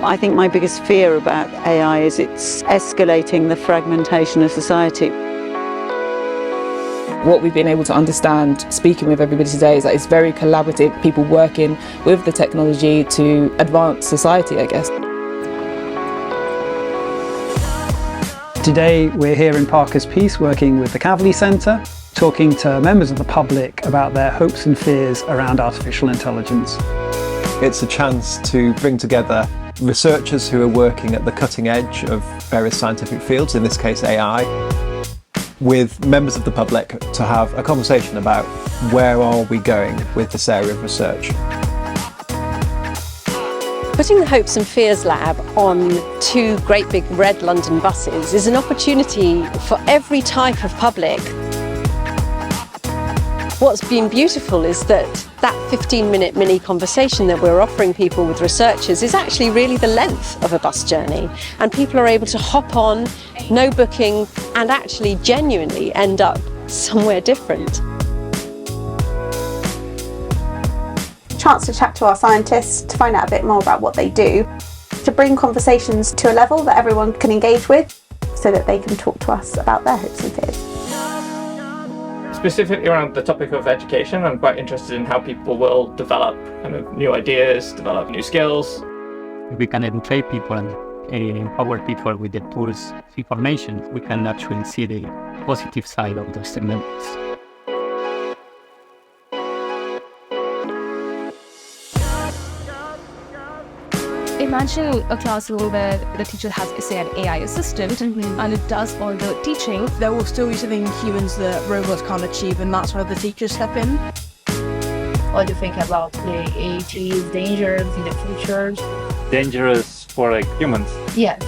I think my biggest fear about AI is it's escalating the fragmentation of society. What we've been able to understand speaking with everybody today is that it's very collaborative, people working with the technology to advance society, I guess. Today we're here in Parker's Piece working with the Kavli Centre, talking to members of the public about their hopes and fears around artificial intelligence. It's a chance to bring together researchers who are working at the cutting edge of various scientific fields, in this case AI, with members of the public to have a conversation about where are we going with this area of research. Putting the Hopes and Fears Lab on two great big red London buses is an opportunity for every type of public. What's been beautiful is that 15-minute mini conversation that we're offering people with researchers is actually really the length of a bus journey, and people are able to hop on, no booking, and actually genuinely end up somewhere different. Chance to chat to our scientists, to find out a bit more about what they do, to bring conversations to a level that everyone can engage with so that they can talk to us about their hopes and fears. Specifically around the topic of education, I'm quite interested in how people will develop kind of new ideas, develop new skills. If we can educate people and empower people with the tools, information, we can actually see the positive side of those technologies. Imagine a classroom where the teacher has, say, an AI assistant and it does all the teaching. There will still be something humans that robots can't achieve, and that's where the teachers step in. What do you think about the AT is dangerous in the future? Dangerous for humans? Yes.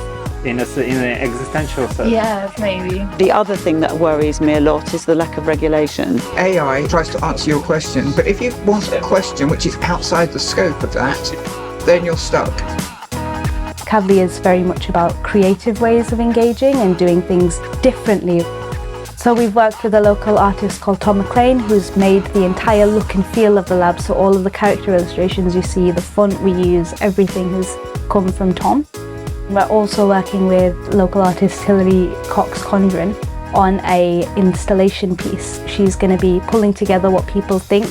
In an existential sense? Yes, maybe. The other thing that worries me a lot is the lack of regulation. AI tries to answer your question, but if you want a question which is outside the scope of that, then you're stuck. Kavli is very much about creative ways of engaging and doing things differently. So we've worked with a local artist called Tom McLean, who's made the entire look and feel of the lab. So all of the character illustrations you see, the font we use, everything has come from Tom. We're also working with local artist Hilary Cox-Condren on a installation piece. She's going to be pulling together what people think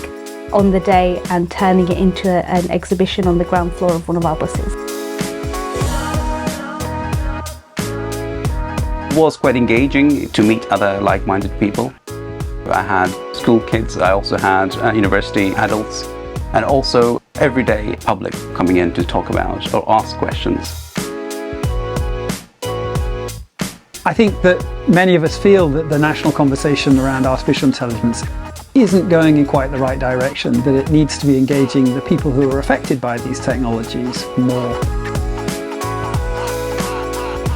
on the day and turning it into an exhibition on the ground floor of one of our buses. It was quite engaging to meet other like-minded people. I had school kids, I also had university adults, and also everyday public coming in to talk about or ask questions. I think that many of us feel that the national conversation around artificial intelligence isn't going in quite the right direction, that it needs to be engaging the people who are affected by these technologies more.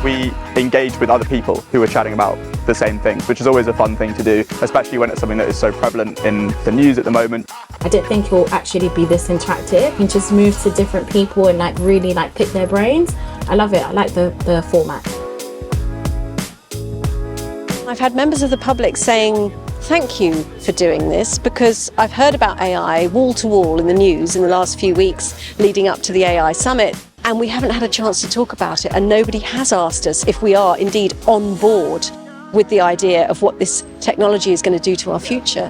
We engage with other people who are chatting about the same things, which is always a fun thing to do, especially when it's something that is so prevalent in the news at the moment. I didn't think it will actually be this interactive and just move to different people and really pick their brains. I love it, I like the format. I've had members of the public saying, thank you for doing this, because I've heard about AI wall to wall in the news in the last few weeks leading up to the AI summit, and we haven't had a chance to talk about it, and nobody has asked us if we are indeed on board with the idea of what this technology is going to do to our future.